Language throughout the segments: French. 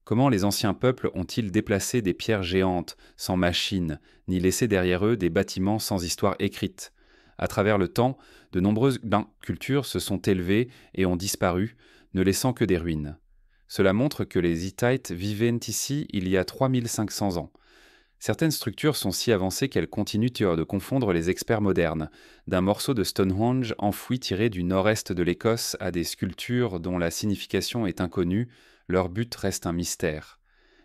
Comment les anciens peuples ont-ils déplacé des pierres géantes, sans machines, ni laissé derrière eux des bâtiments sans histoire écrite? À travers le temps, de nombreuses cultures se sont élevées et ont disparu, ne laissant que des ruines. Cela montre que les Hittites vivaient ici il y a 3500 ans. Certaines structures sont si avancées qu'elles continuent de confondre les experts modernes, d'un morceau de Stonehenge enfoui tiré du nord-est de l'Écosse à des sculptures dont la signification est inconnue, leur but reste un mystère.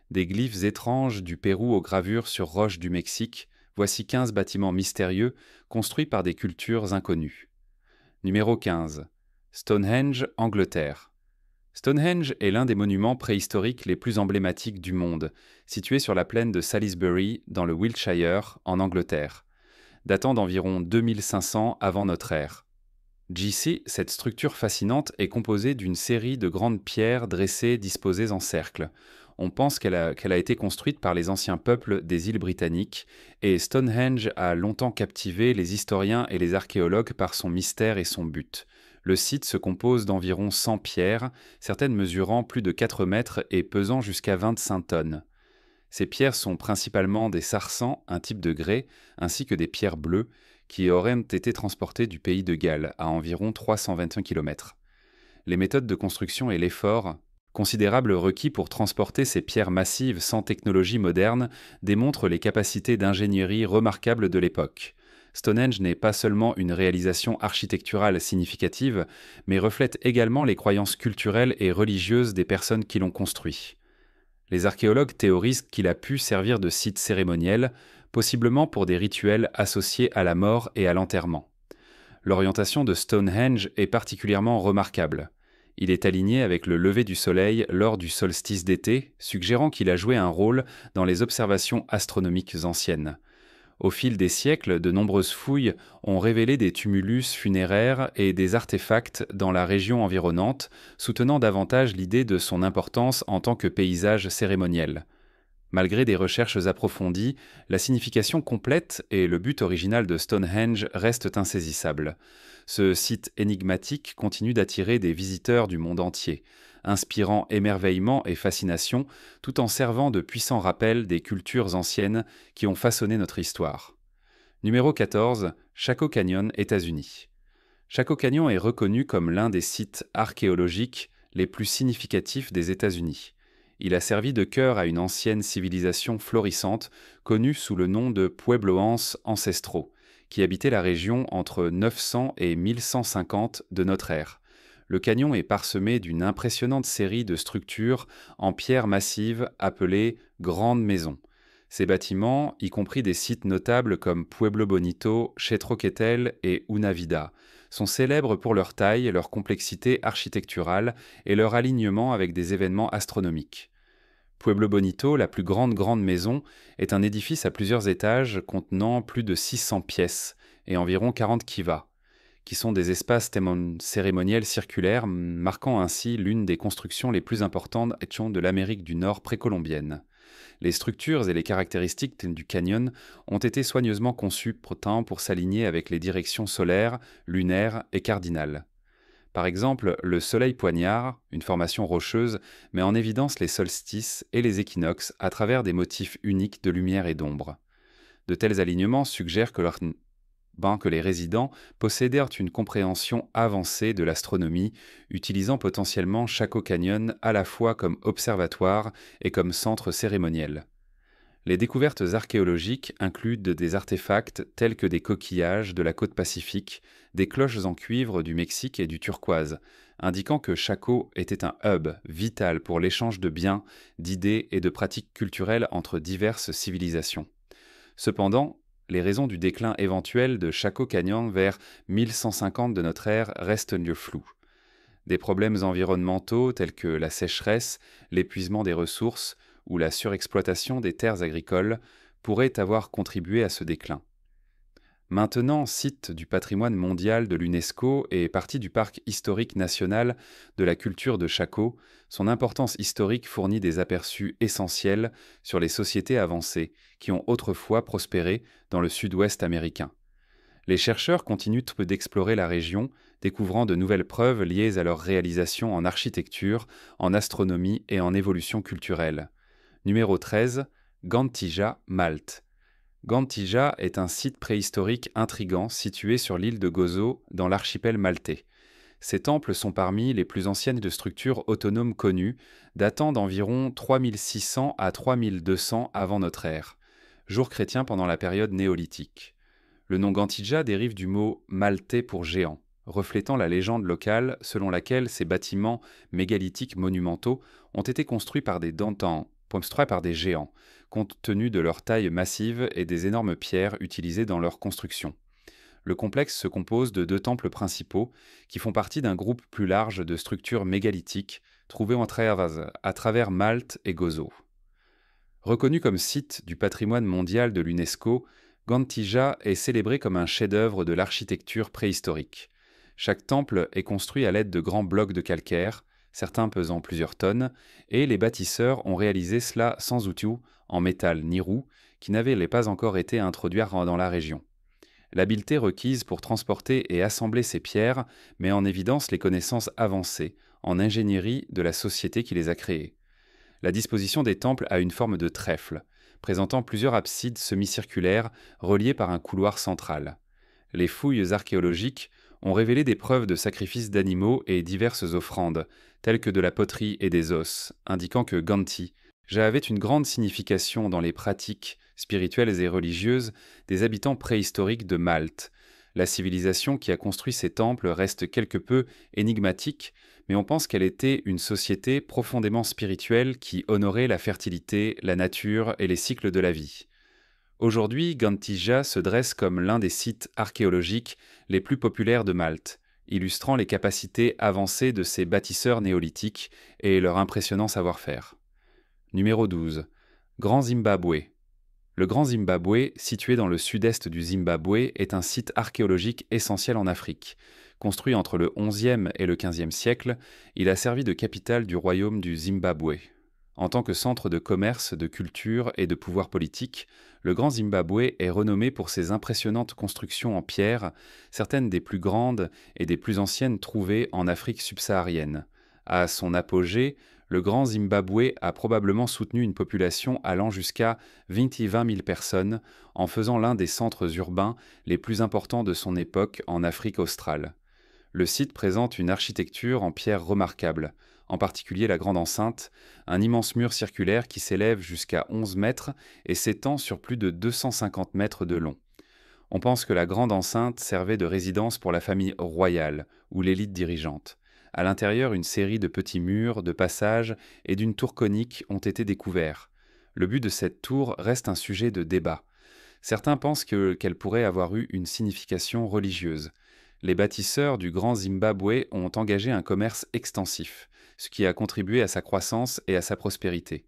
Des glyphes étranges du Pérou aux gravures sur roches du Mexique, voici 15 bâtiments mystérieux construits par des cultures inconnues. Numéro 15. Stonehenge, Angleterre. Stonehenge est l'un des monuments préhistoriques les plus emblématiques du monde, situé sur la plaine de Salisbury, dans le Wiltshire, en Angleterre, datant d'environ 2500 avant notre ère. Cette structure fascinante est composée d'une série de grandes pierres dressées disposées en cercle. On pense qu'elle a été construite par les anciens peuples des îles britanniques, et Stonehenge a longtemps captivé les historiens et les archéologues par son mystère et son but. Le site se compose d'environ 100 pierres, certaines mesurant plus de 4 mètres et pesant jusqu'à 25 tonnes. Ces pierres sont principalement des sarsans, un type de grès, ainsi que des pierres bleues, qui auraient été transportées du pays de Galles, à environ 321 km. Les méthodes de construction et l'effort considérable requis pour transporter ces pierres massives sans technologie moderne démontrent les capacités d'ingénierie remarquables de l'époque. Stonehenge n'est pas seulement une réalisation architecturale significative, mais reflète également les croyances culturelles et religieuses des personnes qui l'ont construit. Les archéologues théorisent qu'il a pu servir de site cérémoniel, possiblement pour des rituels associés à la mort et à l'enterrement. L'orientation de Stonehenge est particulièrement remarquable. Il est aligné avec le lever du soleil lors du solstice d'été, suggérant qu'il a joué un rôle dans les observations astronomiques anciennes. Au fil des siècles, de nombreuses fouilles ont révélé des tumulus funéraires et des artefacts dans la région environnante, soutenant davantage l'idée de son importance en tant que paysage cérémoniel. Malgré des recherches approfondies, la signification complète et le but original de Stonehenge restent insaisissables. Ce site énigmatique continue d'attirer des visiteurs du monde entier, inspirant émerveillement et fascination, tout en servant de puissants rappels des cultures anciennes qui ont façonné notre histoire. Numéro 14. Chaco Canyon, États-Unis. Chaco Canyon est reconnu comme l'un des sites archéologiques les plus significatifs des États-Unis. Il a servi de cœur à une ancienne civilisation florissante, connue sous le nom de Puebloans ancestraux, qui habitait la région entre 900 et 1150 de notre ère. Le canyon est parsemé d'une impressionnante série de structures en pierre massive appelées grandes maisons. Ces bâtiments, y compris des sites notables comme Pueblo Bonito, Chetroketel et Una Vida, sont célèbres pour leur taille, leur complexité architecturale et leur alignement avec des événements astronomiques. Pueblo Bonito, la plus grande maison, est un édifice à plusieurs étages contenant plus de 600 pièces et environ 40 kivas, qui sont des espaces cérémoniels circulaires, marquant ainsi l'une des constructions les plus importantes de l'Amérique du Nord précolombienne. Les structures et les caractéristiques du canyon ont été soigneusement conçues pour s'aligner avec les directions solaires, lunaires et cardinales. Par exemple, le soleil poignard, une formation rocheuse, met en évidence les solstices et les équinoxes à travers des motifs uniques de lumière et d'ombre. De tels alignements suggèrent que les résidents possédèrent une compréhension avancée de l'astronomie, utilisant potentiellement Chaco Canyon à la fois comme observatoire et comme centre cérémoniel. Les découvertes archéologiques incluent des artefacts tels que des coquillages de la côte pacifique, des cloches en cuivre du Mexique et du turquoise, indiquant que Chaco était un hub vital pour l'échange de biens, d'idées et de pratiques culturelles entre diverses civilisations. Cependant, les raisons du déclin éventuel de Chaco Canyon vers 1150 de notre ère restent floues. Des problèmes environnementaux tels que la sécheresse, l'épuisement des ressources ou la surexploitation des terres agricoles pourraient avoir contribué à ce déclin. Maintenant site du patrimoine mondial de l'UNESCO et partie du parc historique national de la culture de Chaco, son importance historique fournit des aperçus essentiels sur les sociétés avancées qui ont autrefois prospéré dans le sud-ouest américain. Les chercheurs continuent d'explorer la région, découvrant de nouvelles preuves liées à leur réalisation en architecture, en astronomie et en évolution culturelle. Numéro 13, Gantija, Malte. Gantija est un site préhistorique intrigant situé sur l'île de Gozo, dans l'archipel maltais. Ces temples sont parmi les plus anciennes de structures autonomes connues, datant d'environ 3600 à 3200 avant notre ère, jour chrétien pendant la période néolithique. Le nom Gantija dérive du mot maltais pour géant, reflétant la légende locale selon laquelle ces bâtiments mégalithiques monumentaux ont été construits par des géants, compte tenu de leur taille massive et des énormes pierres utilisées dans leur construction. Le complexe se compose de 2 temples principaux qui font partie d'un groupe plus large de structures mégalithiques trouvées à travers Malte et Gozo. Reconnu comme site du patrimoine mondial de l'UNESCO, Gantija est célébré comme un chef-d'œuvre de l'architecture préhistorique. Chaque temple est construit à l'aide de grands blocs de calcaire, certains pesant plusieurs tonnes, et les bâtisseurs ont réalisé cela sans outils en métal ni roues, qui n'avaient pas encore été introduits dans la région. L'habileté requise pour transporter et assembler ces pierres met en évidence les connaissances avancées en ingénierie de la société qui les a créées. La disposition des temples a une forme de trèfle, présentant plusieurs absides semi-circulaires reliées par un couloir central. Les fouilles archéologiques ont révélé des preuves de sacrifices d'animaux et diverses offrandes, telles que de la poterie et des os, indiquant que Gantija avait une grande signification dans les pratiques spirituelles et religieuses des habitants préhistoriques de Malte. La civilisation qui a construit ces temples reste quelque peu énigmatique, mais on pense qu'elle était une société profondément spirituelle qui honorait la fertilité, la nature et les cycles de la vie. Aujourd'hui, Gantija se dresse comme l'un des sites archéologiques les plus populaires de Malte, illustrant les capacités avancées de ces bâtisseurs néolithiques et leur impressionnant savoir-faire. Numéro 12. Grand Zimbabwe. Le Grand Zimbabwe, situé dans le sud-est du Zimbabwe, est un site archéologique essentiel en Afrique. Construit entre le XIe et le XVe siècle, il a servi de capitale du royaume du Zimbabwe. En tant que centre de commerce, de culture et de pouvoir politique, le Grand Zimbabwe est renommé pour ses impressionnantes constructions en pierre, certaines des plus grandes et des plus anciennes trouvées en Afrique subsaharienne. À son apogée, le Grand Zimbabwe a probablement soutenu une population allant jusqu'à 20 000 personnes, en faisant l'un des centres urbains les plus importants de son époque en Afrique australe. Le site présente une architecture en pierre remarquable, en particulier la grande enceinte, un immense mur circulaire qui s'élève jusqu'à 11 mètres et s'étend sur plus de 250 mètres de long. On pense que la grande enceinte servait de résidence pour la famille royale ou l'élite dirigeante. À l'intérieur, une série de petits murs, de passages et d'une tour conique ont été découverts. Le but de cette tour reste un sujet de débat. Certains pensent qu'elle pourrait avoir eu une signification religieuse. Les bâtisseurs du Grand Zimbabwe ont engagé un commerce extensif, ce qui a contribué à sa croissance et à sa prospérité.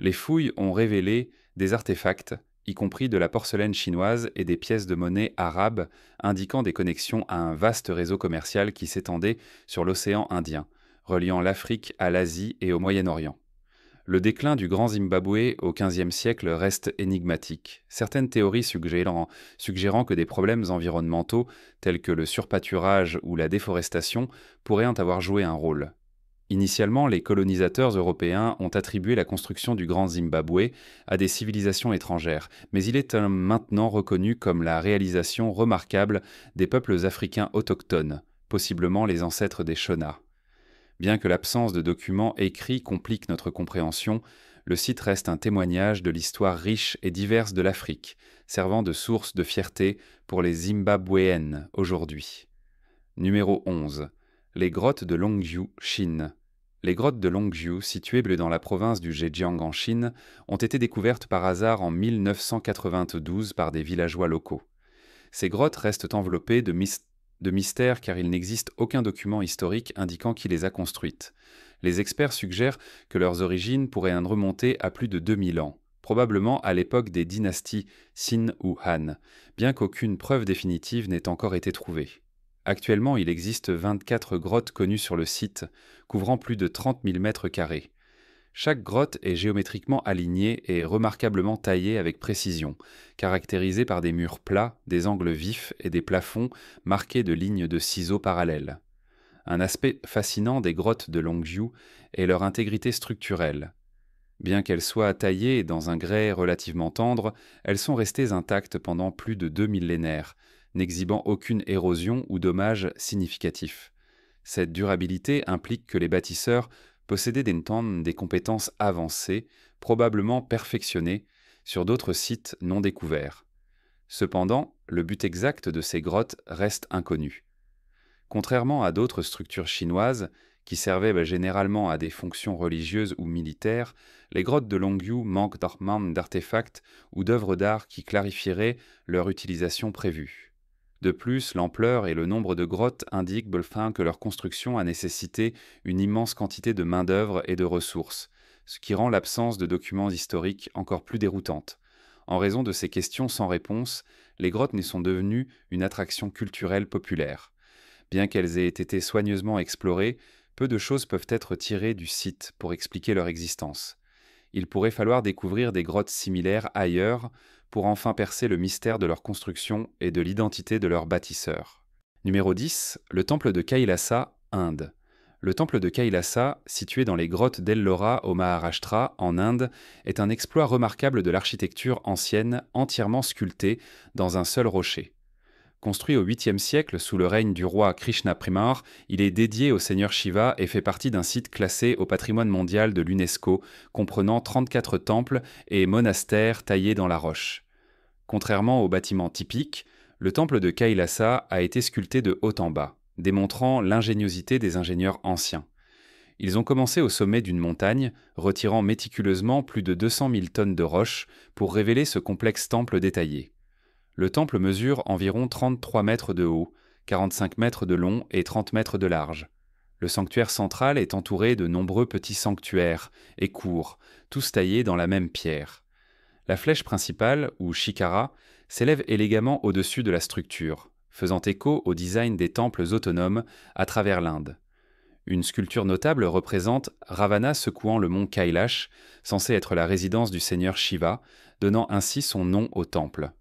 Les fouilles ont révélé des artefacts, y compris de la porcelaine chinoise et des pièces de monnaie arabes, indiquant des connexions à un vaste réseau commercial qui s'étendait sur l'océan Indien, reliant l'Afrique à l'Asie et au Moyen-Orient. Le déclin du Grand Zimbabwe au XVe siècle reste énigmatique, certaines théories suggérant que des problèmes environnementaux, tels que le surpâturage ou la déforestation, pourraient en avoir joué un rôle. Initialement, les colonisateurs européens ont attribué la construction du Grand Zimbabwe à des civilisations étrangères, mais il est maintenant reconnu comme la réalisation remarquable des peuples africains autochtones, possiblement les ancêtres des Shona. Bien que l'absence de documents écrits complique notre compréhension, le site reste un témoignage de l'histoire riche et diverse de l'Afrique, servant de source de fierté pour les Zimbabwéennes aujourd'hui. Numéro 11. Les grottes de Longzhou, Chine. Les grottes de Longzhou, situées dans la province du Zhejiang en Chine, ont été découvertes par hasard en 1992 par des villageois locaux. Ces grottes restent enveloppées de mystère car il n'existe aucun document historique indiquant qui les a construites. Les experts suggèrent que leurs origines pourraient remonter à plus de 2000 ans, probablement à l'époque des dynasties Qin ou Han, bien qu'aucune preuve définitive n'ait encore été trouvée. Actuellement, il existe 24 grottes connues sur le site, couvrant plus de 30 000 mètres carrés. Chaque grotte est géométriquement alignée et remarquablement taillée avec précision, caractérisée par des murs plats, des angles vifs et des plafonds marqués de lignes de ciseaux parallèles. Un aspect fascinant des grottes de Longview est leur intégrité structurelle. Bien qu'elles soient taillées dans un grès relativement tendre, elles sont restées intactes pendant plus de 2 millénaires, n'exhibant aucune érosion ou dommage significatif. Cette durabilité implique que les bâtisseurs possédaient des compétences avancées, probablement perfectionnées, sur d'autres sites non découverts. Cependant, le but exact de ces grottes reste inconnu. Contrairement à d'autres structures chinoises, qui servaient généralement à des fonctions religieuses ou militaires, les grottes de Longview manquent d'artefacts ou d'œuvres d'art qui clarifieraient leur utilisation prévue. De plus, l'ampleur et le nombre de grottes indiquent que leur construction a nécessité une immense quantité de main-d'œuvre et de ressources, ce qui rend l'absence de documents historiques encore plus déroutante. En raison de ces questions sans réponse, les grottes ne sont devenues une attraction culturelle populaire. Bien qu'elles aient été soigneusement explorées, peu de choses peuvent être tirées du site pour expliquer leur existence. Il pourrait falloir découvrir des grottes similaires ailleurs pour enfin percer le mystère de leur construction et de l'identité de leurs bâtisseurs. Numéro 10. Le temple de Kailasa, Inde. Le temple de Kailasa, situé dans les grottes d'Ellora au Maharashtra, en Inde, est un exploit remarquable de l'architecture ancienne entièrement sculptée dans un seul rocher. Construit au 8e siècle sous le règne du roi Krishna Primar, il est dédié au seigneur Shiva et fait partie d'un site classé au patrimoine mondial de l'UNESCO, comprenant 34 temples et monastères taillés dans la roche. Contrairement aux bâtiments typiques, le temple de Kailasa a été sculpté de haut en bas, démontrant l'ingéniosité des ingénieurs anciens. Ils ont commencé au sommet d'une montagne, retirant méticuleusement plus de 200 000 tonnes de roches pour révéler ce complexe temple détaillé. Le temple mesure environ 33 mètres de haut, 45 mètres de long et 30 mètres de large. Le sanctuaire central est entouré de nombreux petits sanctuaires et cours, tous taillés dans la même pierre. La flèche principale, ou shikara, s'élève élégamment au-dessus de la structure, faisant écho au design des temples autonomes à travers l'Inde. Une sculpture notable représente Ravana secouant le mont Kailash, censé être la résidence du seigneur Shiva, donnant ainsi son nom au temple.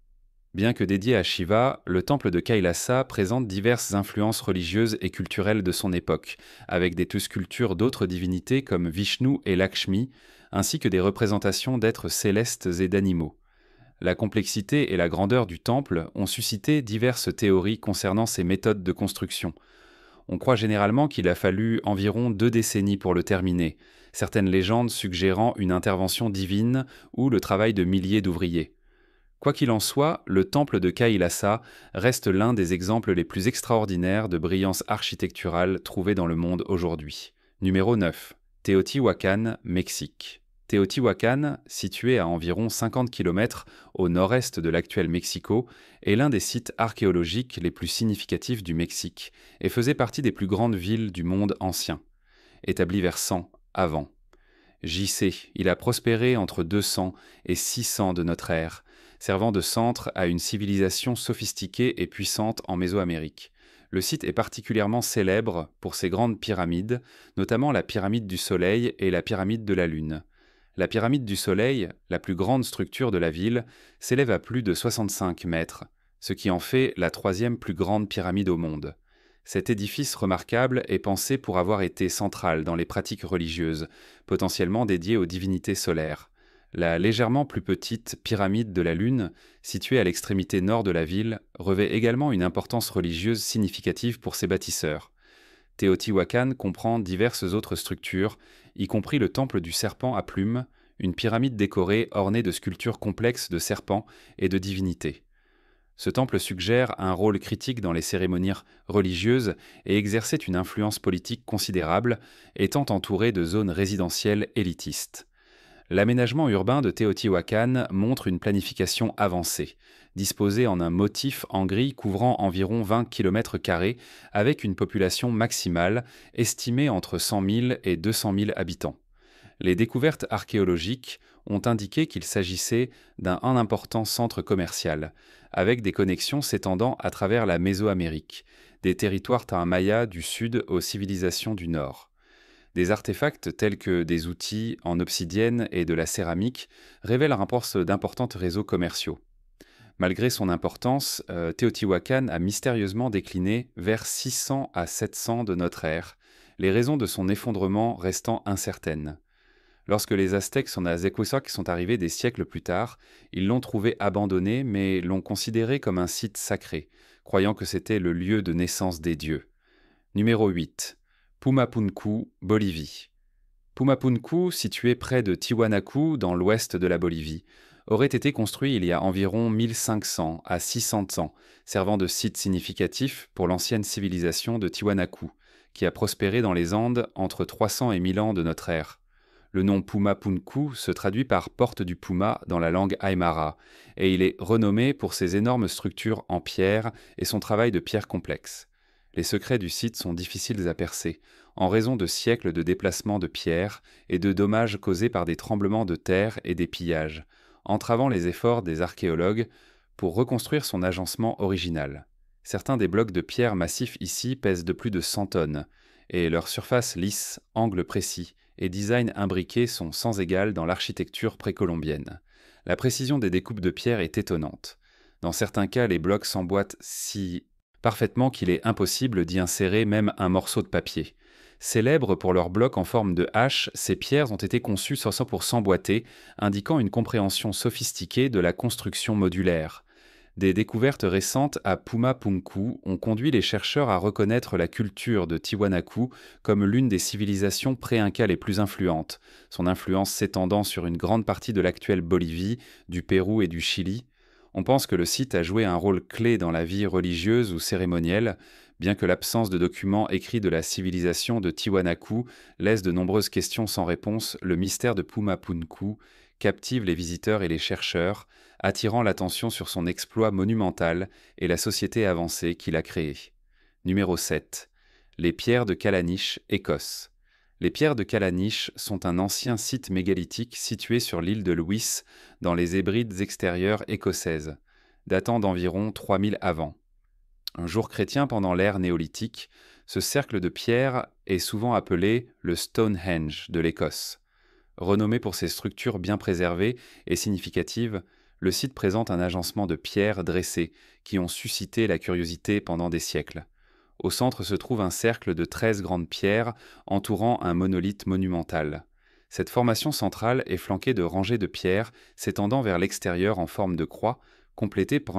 Bien que dédié à Shiva, le temple de Kailasa présente diverses influences religieuses et culturelles de son époque, avec des sculptures d'autres divinités comme Vishnu et Lakshmi, ainsi que des représentations d'êtres célestes et d'animaux. La complexité et la grandeur du temple ont suscité diverses théories concernant ses méthodes de construction. On croit généralement qu'il a fallu environ 2 décennies pour le terminer, certaines légendes suggérant une intervention divine ou le travail de milliers d'ouvriers. Quoi qu'il en soit, le temple de Kailasa reste l'un des exemples les plus extraordinaires de brillance architecturale trouvés dans le monde aujourd'hui. Numéro 9. Teotihuacan, Mexique. Teotihuacan, situé à environ 50 km au nord-est de l'actuel Mexico, est l'un des sites archéologiques les plus significatifs du Mexique et faisait partie des plus grandes villes du monde ancien. Établi vers 100 avant. JC, il a prospéré entre 200 et 600 de notre ère, servant de centre à une civilisation sophistiquée et puissante en Mésoamérique. Le site est particulièrement célèbre pour ses grandes pyramides, notamment la pyramide du Soleil et la pyramide de la Lune. La pyramide du Soleil, la plus grande structure de la ville, s'élève à plus de 65 mètres, ce qui en fait la 3e plus grande pyramide au monde. Cet édifice remarquable est pensé pour avoir été central dans les pratiques religieuses, potentiellement dédiées aux divinités solaires. La légèrement plus petite pyramide de la Lune, située à l'extrémité nord de la ville, revêt également une importance religieuse significative pour ses bâtisseurs. Teotihuacan comprend diverses autres structures, y compris le temple du serpent à plumes, une pyramide décorée ornée de sculptures complexes de serpents et de divinités. Ce temple suggère un rôle critique dans les cérémonies religieuses et exerçait une influence politique considérable, étant entouré de zones résidentielles élitistes. L'aménagement urbain de Teotihuacan montre une planification avancée, disposée en un motif en grille couvrant environ 20 km² avec une population maximale estimée entre 100 000 et 200 000 habitants. Les découvertes archéologiques ont indiqué qu'il s'agissait d'un important centre commercial, avec des connexions s'étendant à travers la Mésoamérique, des territoires Maya du sud aux civilisations du nord. Des artefacts tels que des outils en obsidienne et de la céramique révèlent un rapport d'importants réseaux commerciaux. Malgré son importance, Teotihuacan a mystérieusement décliné vers 600 à 700 de notre ère, les raisons de son effondrement restant incertaines. Lorsque les Aztèques sont à Zecuisoc sont arrivés des siècles plus tard, ils l'ont trouvé abandonné mais l'ont considéré comme un site sacré, croyant que c'était le lieu de naissance des dieux. Numéro 8. Pumapunku, Bolivie. Pumapunku, situé près de Tiwanaku, dans l'ouest de la Bolivie, aurait été construit il y a environ 1500 à 600 ans, servant de site significatif pour l'ancienne civilisation de Tiwanaku, qui a prospéré dans les Andes entre 300 et 1000 ans de notre ère. Le nom Pumapunku se traduit par porte du Puma dans la langue aymara, et il est renommé pour ses énormes structures en pierre et son travail de pierre complexe. Les secrets du site sont difficiles à percer, en raison de siècles de déplacements de pierres et de dommages causés par des tremblements de terre et des pillages, entravant les efforts des archéologues pour reconstruire son agencement original. Certains des blocs de pierre massifs ici pèsent de plus de 100 tonnes, et leur surface lisse, angle précis et design imbriqué sont sans égal dans l'architecture précolombienne. La précision des découpes de pierre est étonnante. Dans certains cas, les blocs s'emboîtent si parfaitement qu'il est impossible d'y insérer même un morceau de papier. Célèbres pour leurs blocs en forme de hache, ces pierres ont été conçues pour s'emboîter, indiquant une compréhension sophistiquée de la construction modulaire. Des découvertes récentes à Pumapunku ont conduit les chercheurs à reconnaître la culture de Tiwanaku comme l'une des civilisations pré-incas les plus influentes, son influence s'étendant sur une grande partie de l'actuelle Bolivie, du Pérou et du Chili. On pense que le site a joué un rôle clé dans la vie religieuse ou cérémonielle, bien que l'absence de documents écrits de la civilisation de Tiwanaku laisse de nombreuses questions sans réponse. Le mystère de Pumapunku captive les visiteurs et les chercheurs, attirant l'attention sur son exploit monumental et la société avancée qu'il a créée. Numéro 7. Les pierres de Callanish, Écosse. Les pierres de Callanish sont un ancien site mégalithique situé sur l'île de Lewis, dans les Hébrides extérieures écossaises, datant d'environ 3000 avant. Un jour chrétien pendant l'ère néolithique, ce cercle de pierres est souvent appelé le Stonehenge de l'Écosse. Renommé pour ses structures bien préservées et significatives, le site présente un agencement de pierres dressées qui ont suscité la curiosité pendant des siècles. Au centre se trouve un cercle de 13 grandes pierres entourant un monolithe monumental. Cette formation centrale est flanquée de rangées de pierres s'étendant vers l'extérieur en forme de croix, complétée par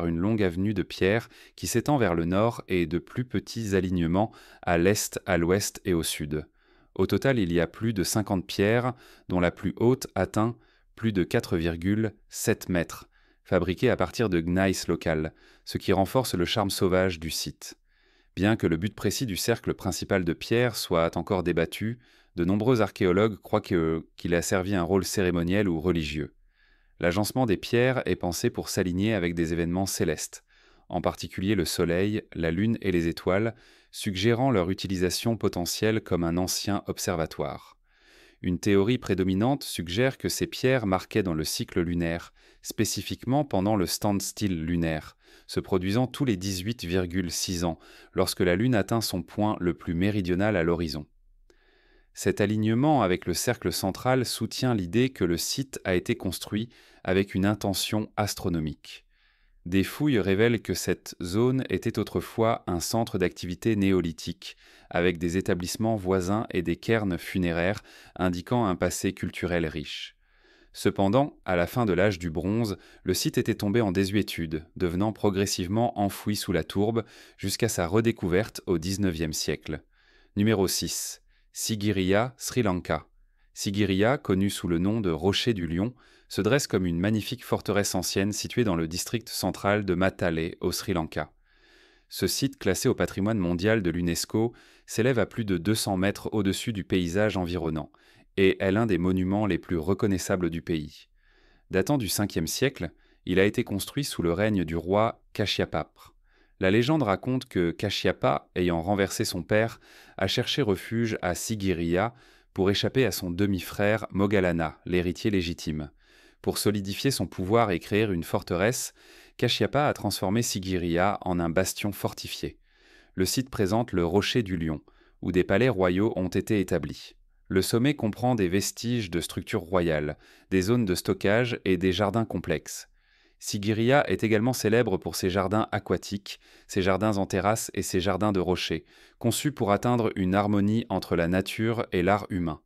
une longue avenue de pierres qui s'étend vers le nord et de plus petits alignements à l'est, à l'ouest et au sud. Au total, il y a plus de 50 pierres, dont la plus haute atteint plus de 4,7 mètres, fabriquées à partir de gneiss local, ce qui renforce le charme sauvage du site. Bien que le but précis du cercle principal de pierre soit encore débattu, de nombreux archéologues croient qu'il a servi un rôle cérémoniel ou religieux. L'agencement des pierres est pensé pour s'aligner avec des événements célestes, en particulier le Soleil, la Lune et les étoiles, suggérant leur utilisation potentielle comme un ancien observatoire. Une théorie prédominante suggère que ces pierres marquaient dans le cycle lunaire, spécifiquement pendant le standstill lunaire, se produisant tous les 18,6 ans, lorsque la Lune atteint son point le plus méridional à l'horizon. Cet alignement avec le cercle central soutient l'idée que le site a été construit avec une intention astronomique. Des fouilles révèlent que cette zone était autrefois un centre d'activité néolithique, avec des établissements voisins et des cairns funéraires indiquant un passé culturel riche. Cependant, à la fin de l'âge du bronze, le site était tombé en désuétude, devenant progressivement enfoui sous la tourbe jusqu'à sa redécouverte au XIXe siècle. Numéro 6. Sigiriya, Sri Lanka. Sigiriya, connu sous le nom de Rocher du Lion, se dresse comme une magnifique forteresse ancienne située dans le district central de Matale, au Sri Lanka. Ce site, classé au patrimoine mondial de l'UNESCO, s'élève à plus de 200 mètres au-dessus du paysage environnant et est l'un des monuments les plus reconnaissables du pays. Datant du 5e siècle, il a été construit sous le règne du roi Kashyapapre. La légende raconte que Kashyapa, ayant renversé son père, a cherché refuge à Sigiriya pour échapper à son demi-frère Moggallana, l'héritier légitime. Pour solidifier son pouvoir et créer une forteresse, Kashyapa a transformé Sigiriya en un bastion fortifié. Le site présente le Rocher du Lion, où des palais royaux ont été établis. Le sommet comprend des vestiges de structures royales, des zones de stockage et des jardins complexes. Sigiriya est également célèbre pour ses jardins aquatiques, ses jardins en terrasse et ses jardins de rochers, conçus pour atteindre une harmonie entre la nature et l'art humain.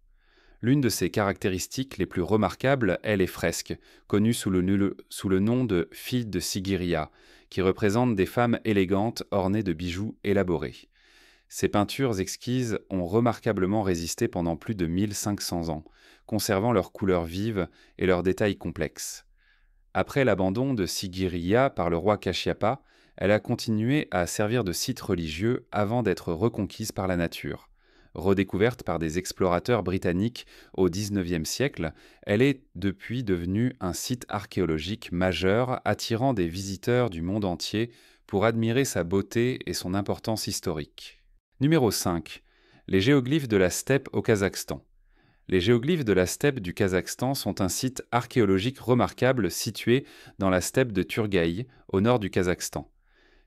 L'une de ses caractéristiques les plus remarquables est les fresques, connues sous le nom de filles de Sigiriya, qui représentent des femmes élégantes ornées de bijoux élaborés. Ces peintures exquises ont remarquablement résisté pendant plus de 1500 ans, conservant leurs couleurs vives et leurs détails complexes. Après l'abandon de Sigiriya par le roi Kashyapa, elle a continué à servir de site religieux avant d'être reconquise par la nature. Redécouverte par des explorateurs britanniques au XIXe siècle, elle est depuis devenue un site archéologique majeur attirant des visiteurs du monde entier pour admirer sa beauté et son importance historique. Numéro 5. Les géoglyphes de la steppe au Kazakhstan. Les géoglyphes de la steppe du Kazakhstan sont un site archéologique remarquable situé dans la steppe de Turgaï, au nord du Kazakhstan.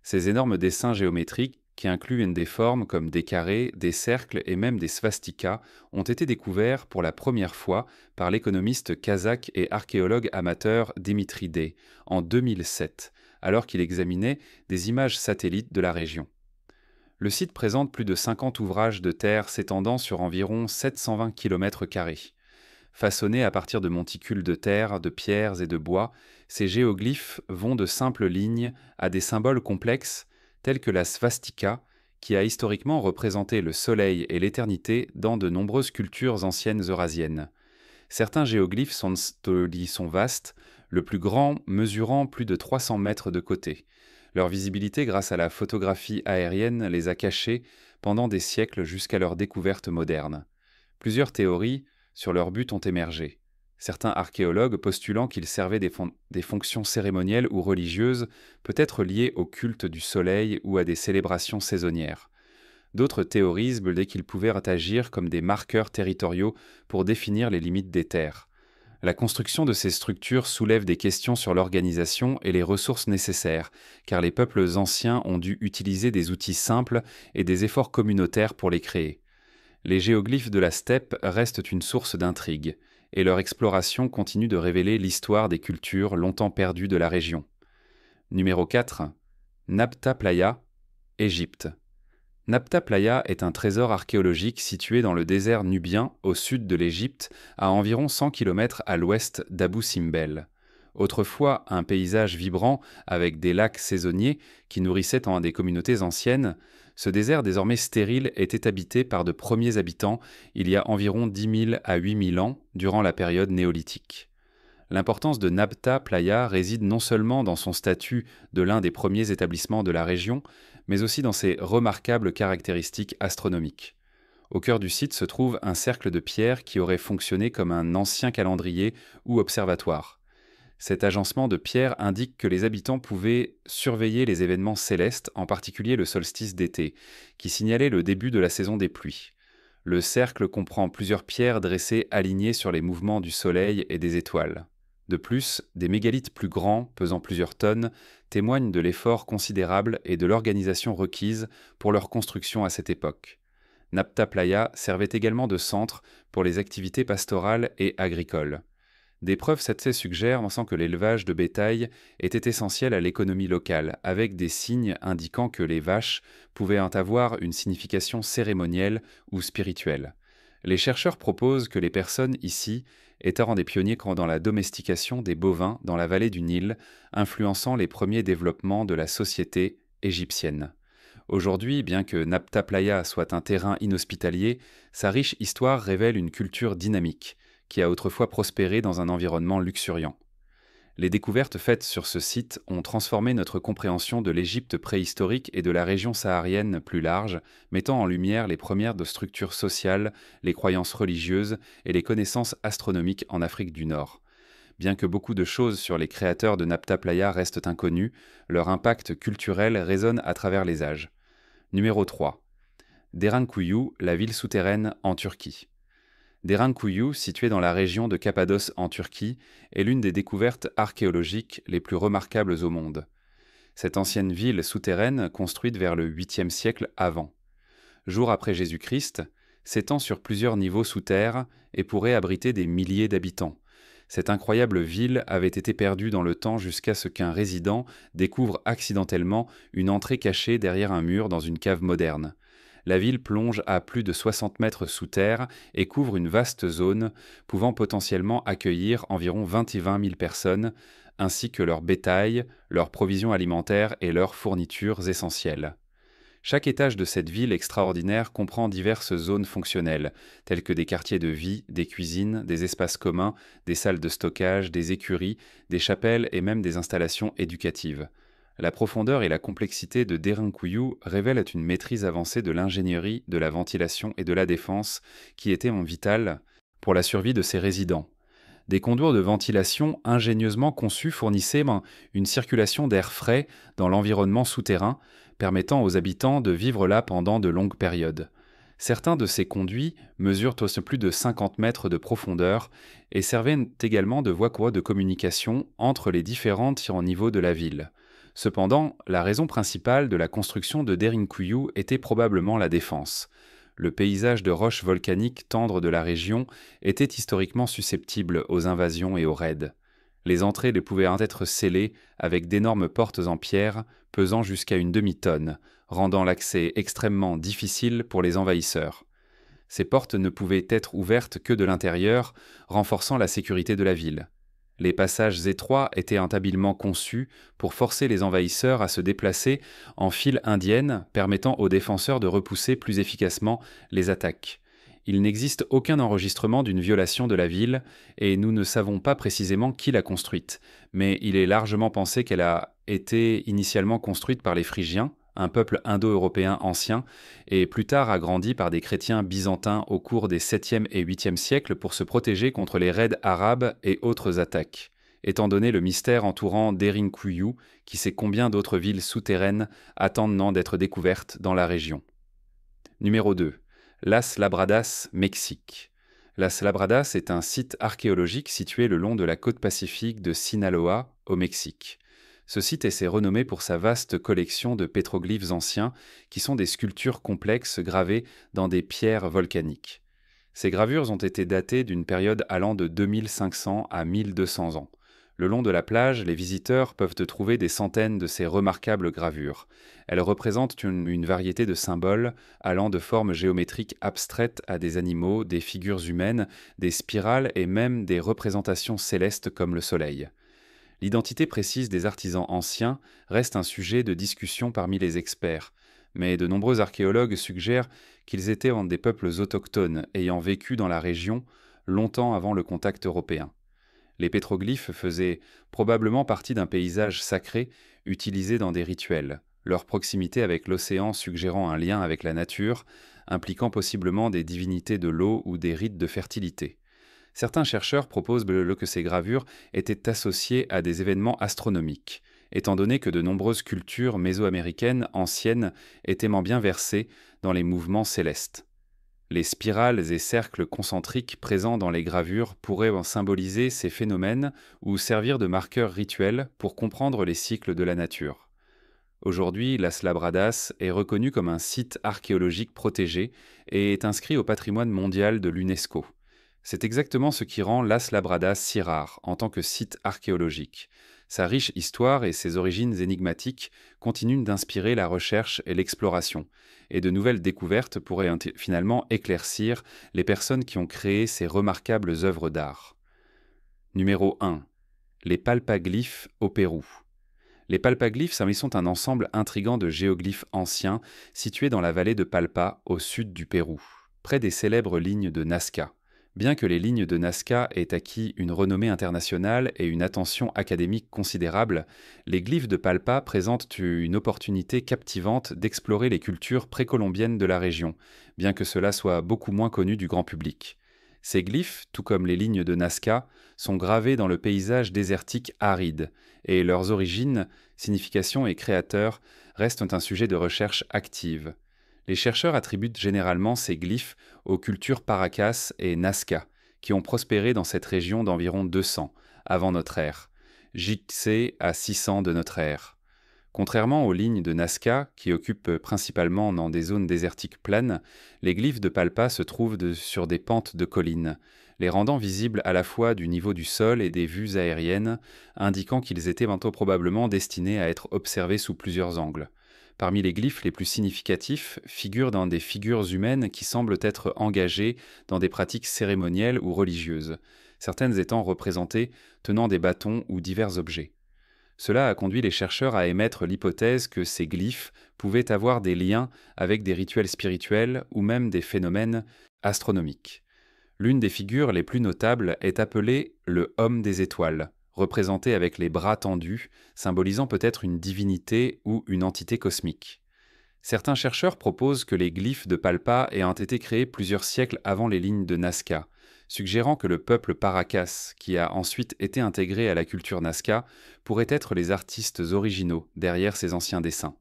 Ces énormes dessins géométriques, qui incluent des formes comme des carrés, des cercles et même des svastikas, ont été découverts pour la première fois par l'économiste kazakh et archéologue amateur Dimitri Day en 2007, alors qu'il examinait des images satellites de la région. Le site présente plus de 50 ouvrages de terre s'étendant sur environ 720 km². Façonnés à partir de monticules de terre, de pierres et de bois, ces géoglyphes vont de simples lignes à des symboles complexes tels que la svastika, qui a historiquement représenté le soleil et l'éternité dans de nombreuses cultures anciennes eurasiennes. Certains géoglyphes sont vastes, le plus grand mesurant plus de 300 mètres de côté. Leur visibilité grâce à la photographie aérienne les a cachés pendant des siècles jusqu'à leur découverte moderne. Plusieurs théories sur leur but ont émergé. Certains archéologues postulant qu'ils servaient des fonctions cérémonielles ou religieuses, peut-être liées au culte du soleil ou à des célébrations saisonnières. D'autres théorisent dès qu'ils pouvaient agir comme des marqueurs territoriaux pour définir les limites des terres. La construction de ces structures soulève des questions sur l'organisation et les ressources nécessaires, car les peuples anciens ont dû utiliser des outils simples et des efforts communautaires pour les créer. Les géoglyphes de la steppe restent une source d'intrigue, et leur exploration continue de révéler l'histoire des cultures longtemps perdues de la région. Numéro 4. Nabta Playa, Égypte. Nabta Playa est un trésor archéologique situé dans le désert nubien au sud de l'Égypte, à environ 100 km à l'ouest d'Abou Simbel. Autrefois un paysage vibrant avec des lacs saisonniers qui nourrissaient des communautés anciennes, ce désert désormais stérile était habité par de premiers habitants il y a environ 10 000 à 8 000 ans durant la période néolithique. L'importance de Nabta Playa réside non seulement dans son statut de l'un des premiers établissements de la région, mais aussi dans ses remarquables caractéristiques astronomiques. Au cœur du site se trouve un cercle de pierre qui aurait fonctionné comme un ancien calendrier ou observatoire. Cet agencement de pierre indique que les habitants pouvaient surveiller les événements célestes, en particulier le solstice d'été, qui signalait le début de la saison des pluies. Le cercle comprend plusieurs pierres dressées alignées sur les mouvements du soleil et des étoiles. De plus, des mégalithes plus grands, pesant plusieurs tonnes, témoignent de l'effort considérable et de l'organisation requise pour leur construction à cette époque. Nabta Playa servait également de centre pour les activités pastorales et agricoles. Des preuves suggèrent que l'élevage de bétail était essentiel à l'économie locale, avec des signes indiquant que les vaches pouvaient avoir une signification cérémonielle ou spirituelle. Les chercheurs proposent que les personnes ici étaient des pionniers dans la domestication des bovins dans la vallée du Nil, influençant les premiers développements de la société égyptienne. Aujourd'hui, bien que Nabta Playa soit un terrain inhospitalier, sa riche histoire révèle une culture dynamique, qui a autrefois prospéré dans un environnement luxuriant. Les découvertes faites sur ce site ont transformé notre compréhension de l'Égypte préhistorique et de la région saharienne plus large, mettant en lumière les premières de structures sociales, les croyances religieuses et les connaissances astronomiques en Afrique du Nord. Bien que beaucoup de choses sur les créateurs de Nabta Playa restent inconnues, leur impact culturel résonne à travers les âges. Numéro 3. Derinkuyu, la ville souterraine en Turquie. Derinkuyu, située dans la région de Cappadoce en Turquie, est l'une des découvertes archéologiques les plus remarquables au monde. Cette ancienne ville souterraine construite vers le 8e siècle avant. jour après Jésus-Christ, s'étend sur plusieurs niveaux sous terre et pourrait abriter des milliers d'habitants. Cette incroyable ville avait été perdue dans le temps jusqu'à ce qu'un résident découvre accidentellement une entrée cachée derrière un mur dans une cave moderne. La ville plonge à plus de 60 mètres sous terre et couvre une vaste zone pouvant potentiellement accueillir environ 21 000 personnes, ainsi que leur bétail, leurs provisions alimentaires et leurs fournitures essentielles. Chaque étage de cette ville extraordinaire comprend diverses zones fonctionnelles, telles que des quartiers de vie, des cuisines, des espaces communs, des salles de stockage, des écuries, des chapelles et même des installations éducatives. La profondeur et la complexité de Derinkuyu révèlent une maîtrise avancée de l'ingénierie, de la ventilation et de la défense qui étaient vitales pour la survie de ses résidents. Des conduits de ventilation ingénieusement conçus fournissaient une circulation d'air frais dans l'environnement souterrain, permettant aux habitants de vivre là pendant de longues périodes. Certains de ces conduits mesurent plus de 50 mètres de profondeur et servaient également de voie de communication entre les différents niveaux de la ville. Cependant, la raison principale de la construction de Derinkuyu était probablement la défense. Le paysage de roches volcaniques tendres de la région était historiquement susceptible aux invasions et aux raids. Les entrées pouvaient être scellées avec d'énormes portes en pierre pesant jusqu'à une demi-tonne, rendant l'accès extrêmement difficile pour les envahisseurs. Ces portes ne pouvaient être ouvertes que de l'intérieur, renforçant la sécurité de la ville. Les passages étroits étaient habilement conçus pour forcer les envahisseurs à se déplacer en file indienne, permettant aux défenseurs de repousser plus efficacement les attaques. Il n'existe aucun enregistrement d'une violation de la ville, et nous ne savons pas précisément qui l'a construite, mais il est largement pensé qu'elle a été initialement construite par les Phrygiens, un peuple indo-européen ancien, et plus tard agrandi par des chrétiens byzantins au cours des 7e et 8e siècles pour se protéger contre les raids arabes et autres attaques. Étant donné le mystère entourant Derinkuyu, qui sait combien d'autres villes souterraines attendent d'être découvertes dans la région. Numéro 2. Las Labradas, Mexique. Las Labradas est un site archéologique situé le long de la côte pacifique de Sinaloa, au Mexique. Ce site est renommé pour sa vaste collection de pétroglyphes anciens, qui sont des sculptures complexes gravées dans des pierres volcaniques. Ces gravures ont été datées d'une période allant de 2500 à 1200 ans. Le long de la plage, les visiteurs peuvent trouver des centaines de ces remarquables gravures. Elles représentent une variété de symboles allant de formes géométriques abstraites à des animaux, des figures humaines, des spirales et même des représentations célestes comme le soleil. L'identité précise des artisans anciens reste un sujet de discussion parmi les experts, mais de nombreux archéologues suggèrent qu'ils étaient des peuples autochtones ayant vécu dans la région longtemps avant le contact européen. Les pétroglyphes faisaient probablement partie d'un paysage sacré utilisé dans des rituels, leur proximité avec l'océan suggérant un lien avec la nature, impliquant possiblement des divinités de l'eau ou des rites de fertilité. Certains chercheurs proposent que ces gravures étaient associées à des événements astronomiques, étant donné que de nombreuses cultures mésoaméricaines anciennes étaient bien versées dans les mouvements célestes. Les spirales et cercles concentriques présents dans les gravures pourraient symboliser ces phénomènes ou servir de marqueurs rituels pour comprendre les cycles de la nature. Aujourd'hui, Las Labradas est reconnu comme un site archéologique protégé et est inscrit au patrimoine mondial de l'UNESCO. C'est exactement ce qui rend Las Labradas si rare en tant que site archéologique. Sa riche histoire et ses origines énigmatiques continuent d'inspirer la recherche et l'exploration, et de nouvelles découvertes pourraient finalement éclaircir les personnes qui ont créé ces remarquables œuvres d'art. Numéro 1. Les palpaglyphes au Pérou. Les palpaglyphes sont un ensemble intrigant de géoglyphes anciens situés dans la vallée de Palpa, au sud du Pérou, près des célèbres lignes de Nazca. Bien que les lignes de Nazca aient acquis une renommée internationale et une attention académique considérable, les glyphes de Palpa présentent une opportunité captivante d'explorer les cultures précolombiennes de la région, bien que cela soit beaucoup moins connu du grand public. Ces glyphes, tout comme les lignes de Nazca, sont gravés dans le paysage désertique aride, et leurs origines, significations et créateurs restent un sujet de recherche active. Les chercheurs attribuent généralement ces glyphes aux cultures Paracas et Nazca, qui ont prospéré dans cette région d'environ 200 avant notre ère, JC à 600 de notre ère. Contrairement aux lignes de Nazca, qui occupent principalement dans des zones désertiques planes, les glyphes de Palpa se trouvent sur des pentes de collines, les rendant visibles à la fois du niveau du sol et des vues aériennes, indiquant qu'ils étaient probablement destinés à être observés sous plusieurs angles. Parmi les glyphes les plus significatifs figurent dans des figures humaines qui semblent être engagées dans des pratiques cérémonielles ou religieuses, certaines étant représentées tenant des bâtons ou divers objets. Cela a conduit les chercheurs à émettre l'hypothèse que ces glyphes pouvaient avoir des liens avec des rituels spirituels ou même des phénomènes astronomiques. L'une des figures les plus notables est appelée le Homme des étoiles, représenté avec les bras tendus, symbolisant peut-être une divinité ou une entité cosmique. Certains chercheurs proposent que les glyphes de Palpa ayant été créés plusieurs siècles avant les lignes de Nazca, suggérant que le peuple Paracas, qui a ensuite été intégré à la culture Nazca, pourrait être les artistes originaux derrière ces anciens dessins.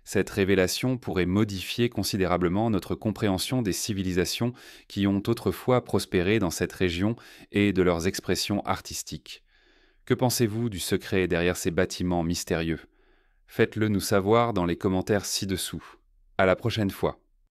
Cette révélation pourrait modifier considérablement notre compréhension des civilisations qui ont autrefois prospéré dans cette région et de leurs expressions artistiques. Que pensez-vous du secret derrière ces bâtiments mystérieux ? Faites-le nous savoir dans les commentaires ci-dessous. À la prochaine fois.